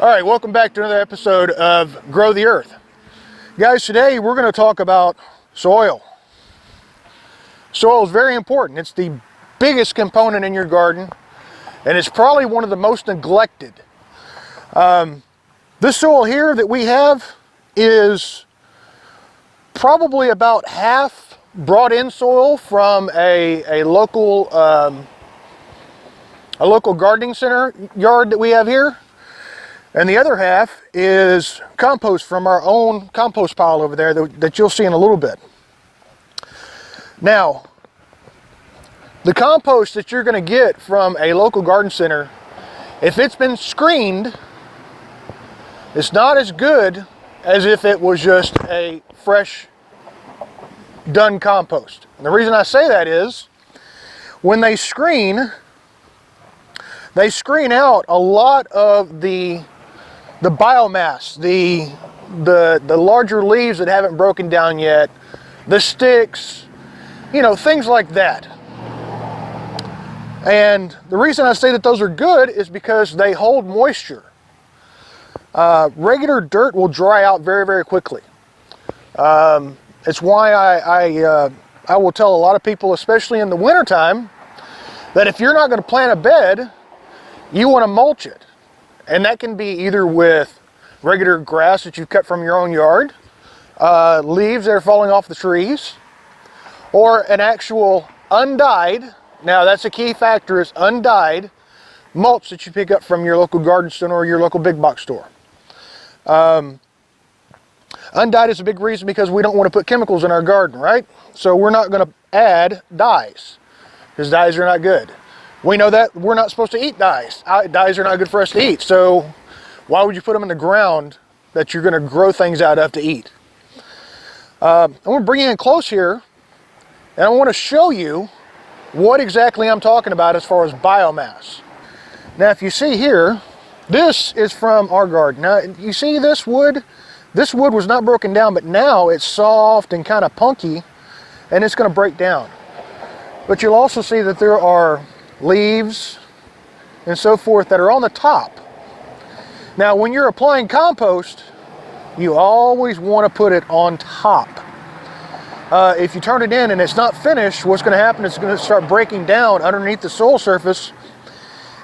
All right, welcome back to another episode of Grow the Earth. Guys, today we're going to talk about soil. Soil is very important. It's the biggest component in your garden, and it's probably one of the most neglected. This soil here that we have is probably about half brought in soil from a local gardening center yard that we have here. And the other half is compost from our own compost pile over there that you'll see in a little bit. Now, the compost that you're going to get from a local garden center, if it's been screened, it's not as good as if it was just a fresh, done compost. And the reason I say that is, when they screen out a lot of the biomass, the larger leaves that haven't broken down yet, the sticks, things like that. And the reason I say that those are good is because they hold moisture. Regular dirt will dry out very, very quickly. It's why I will tell a lot of people, especially in the wintertime, that if you're not going to plant a bed, you want to mulch it. And that can be either with regular grass that you cut from your own yard, leaves that are falling off the trees, or an actual undyed, now that's a key factor, is undyed mulch that you pick up from your local garden center or your local big box store. Undyed is a big reason because we don't want to put chemicals in our garden, right? So we're not going to add dyes, because dyes are not good. We know that we're not supposed to eat dyes. Dyes are not good for us to eat. So why would you put them in the ground that you're going to grow things out of to eat? I'm going to bring you in close here, and I want to show you what exactly I'm talking about as far as biomass. Now, if you see here, this is from our garden. Now, you see this wood? This wood was not broken down, but now it's soft and kind of punky, and it's going to break down. But you'll also see that there are leaves and so forth that are on the top. Now, when you're applying compost, you always want to put it on top. If you turn it in and it's not finished, what's going to happen is it's going to start breaking down underneath the soil surface,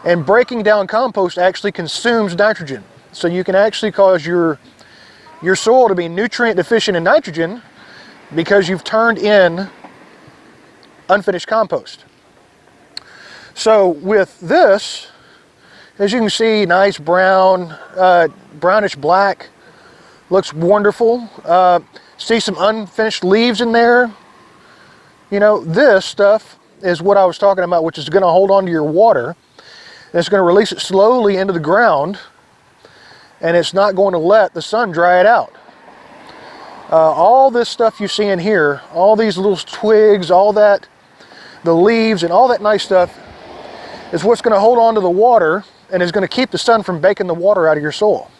and breaking down compost actually consumes nitrogen. So you can actually cause your soil to be nutrient deficient in nitrogen because you've turned in unfinished compost. So with this, as you can see, nice brown, brownish black, looks wonderful. See some unfinished leaves in there. This stuff is what I was talking about, which is going to hold on to your water. And it's going to release it slowly into the ground, and it's not going to let the sun dry it out. All this stuff you see in here, all these little twigs, all that, the leaves and all that nice stuff, is what's going to hold on to the water and is going to keep the sun from baking the water out of your soil.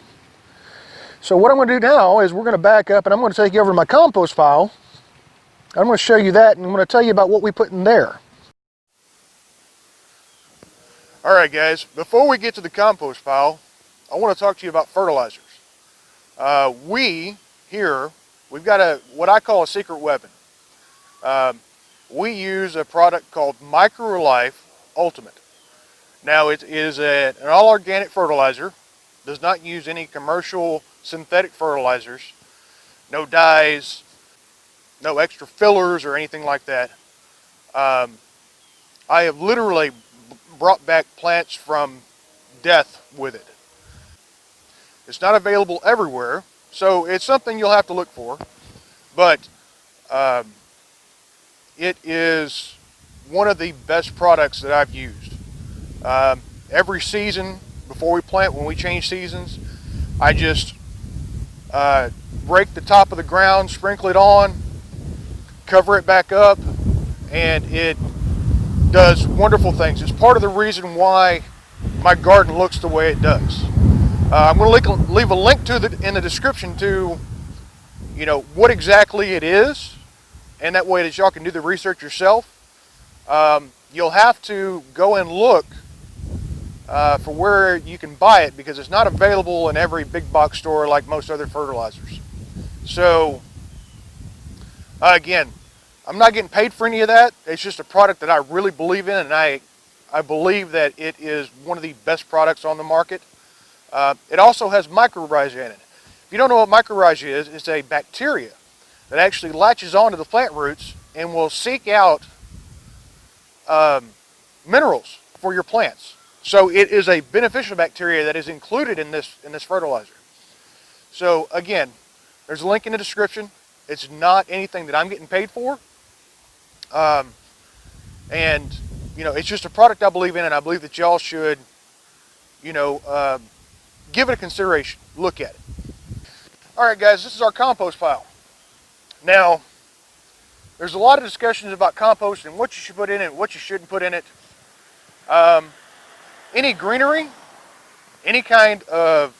So what I'm going to do now is we're going to back up, and I'm going to take you over to my compost pile. I'm going to show you that, and I'm going to tell you about what we put in there. All right, guys, before we get to the compost pile, I want to talk to you about fertilizers. We've got what I call a secret weapon. We use a product called MicroLife Ultimate. Now, it is an all-organic fertilizer, does not use any commercial synthetic fertilizers, no dyes, no extra fillers or anything like that. I have literally brought back plants from death with it. It's not available everywhere, so it's something you'll have to look for, but it is one of the best products that I've used. Every season, before we plant, when we change seasons, I just rake the top of the ground, sprinkle it on, cover it back up, and it does wonderful things. It's part of the reason why my garden looks the way it does. I'm going to leave a link to in the description to what exactly it is, and that way that y'all can do the research yourself. You'll have to go and look for where you can buy it, because it's not available in every big box store like most other fertilizers. So again, I'm not getting paid for any of that. It's just a product that I really believe in, and I believe that it is one of the best products on the market. It also has mycorrhiza in it. If you don't know what mycorrhiza is, it's a bacteria that actually latches onto the plant roots and will seek out minerals for your plants. So it is a beneficial bacteria that is included in this fertilizer. So again, there's a link in the description. It's not anything that I'm getting paid for. And you know, it's just a product I believe in, and I believe that y'all should, you know, give it a consideration. Look at it. All right, guys, this is our compost pile. Now, there's a lot of discussions about compost and what you should put in it, what you shouldn't put in it. Any greenery, any kind of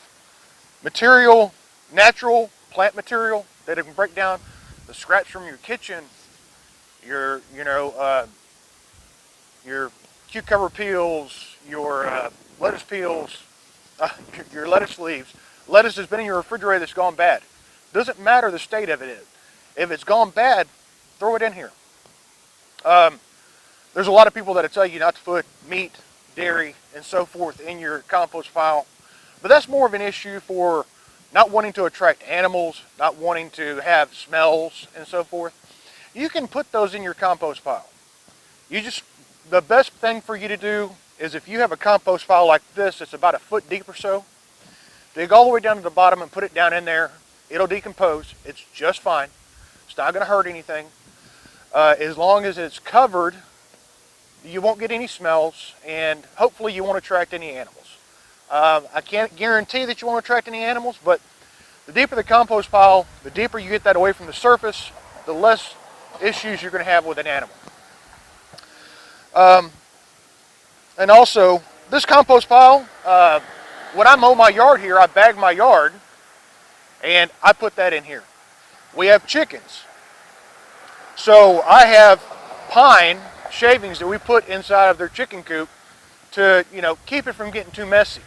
material, natural plant material that it can break down, the scraps from your kitchen, your cucumber peels, your lettuce peels, your lettuce leaves. Lettuce has been in your refrigerator that's gone bad. Doesn't matter the state of it is. If it's gone bad, throw it in here. There's a lot of people that tell you not to put meat, dairy, and so forth in your compost pile. But that's more of an issue for not wanting to attract animals, not wanting to have smells and so forth. You can put those in your compost pile. The best thing for you to do is, if you have a compost pile like this, it's about a foot deep or so, dig all the way down to the bottom and put it down in there. It'll decompose. It's just fine. It's not going to hurt anything. As long as it's covered, you won't get any smells, and hopefully you won't attract any animals. I can't guarantee that you won't attract any animals, but the deeper the compost pile, the deeper you get that away from the surface, the less issues you're going to have with an animal. And also, this compost pile, when I mow my yard here, I bag my yard, and I put that in here. We have chickens. So I have pine shavings that we put inside of their chicken coop to, you know, keep it from getting too messy.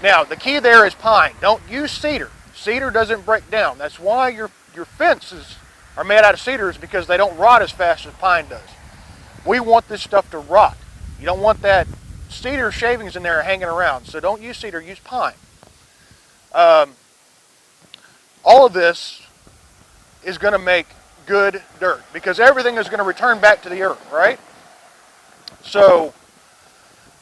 Now, the key there is pine. Don't use cedar. Cedar doesn't break down. That's why your fences are made out of cedars, because they don't rot as fast as pine does. We want this stuff to rot. You don't want that cedar shavings in there hanging around. So don't use cedar, use pine. All of this is going to make good dirt, because everything is going to return back to the earth, right? So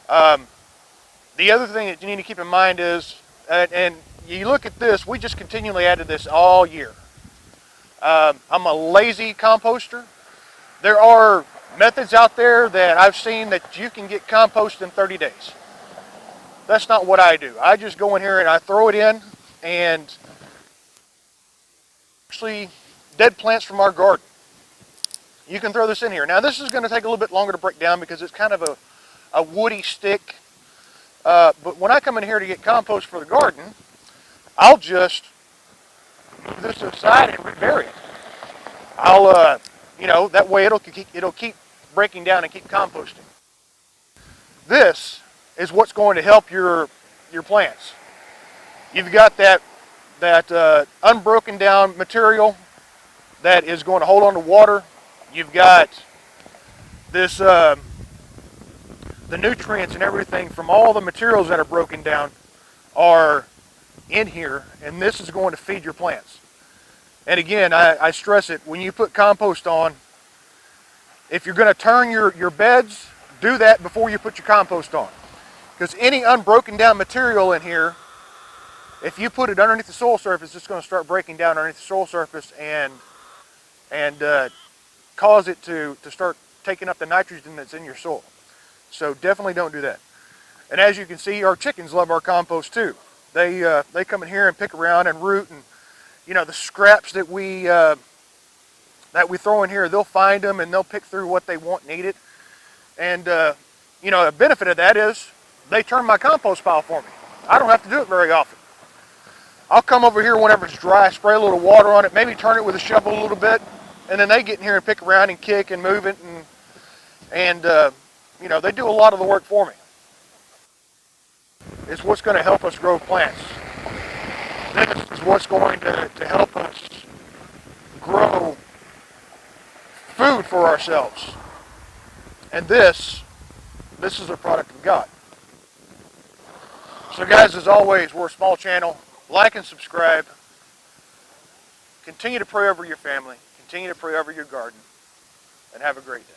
the other thing that you need to keep in mind is, and you look at this, we just continually added this all year. I'm a lazy composter. There are methods out there that I've seen that you can get compost in 30 days. That's not what I do. I just go in here and I throw it in, and actually dead plants from our garden. You can throw this in here. Now, this is going to take a little bit longer to break down because it's kind of a woody stick. But when I come in here to get compost for the garden, I'll just move this aside and rebury it. I'll, you know, that way it'll keep breaking down and keep composting. This is what's going to help your plants. You've got that unbroken down material that is going to hold on to water. You've got this, the nutrients and everything from all the materials that are broken down are in here, and this is going to feed your plants. And again, I stress it, when you put compost on, if you're going to turn your beds, do that before you put your compost on. Because any unbroken down material in here, if you put it underneath the soil surface, it's going to start breaking down underneath the soil surface and cause it to start taking up the nitrogen that's in your soil. So definitely don't do that. And as you can see, our chickens love our compost too. They come in here and pick around and root, and you know, the scraps that we throw in here, they'll find them and they'll pick through what they want and eat it. And you know, a benefit of that is they turn my compost pile for me. I don't have to do it very often. I'll come over here whenever it's dry, spray a little water on it, maybe turn it with a shovel a little bit, and then they get in here and pick around and kick and move it, and you know, they do a lot of the work for me. is what's going to help us grow plants. This is what's going to help us grow food for ourselves. And this is a product of God. So guys, as always, we're a small channel. Like and subscribe. Continue to pray over your family. Continue to pray over your garden. And have a great day.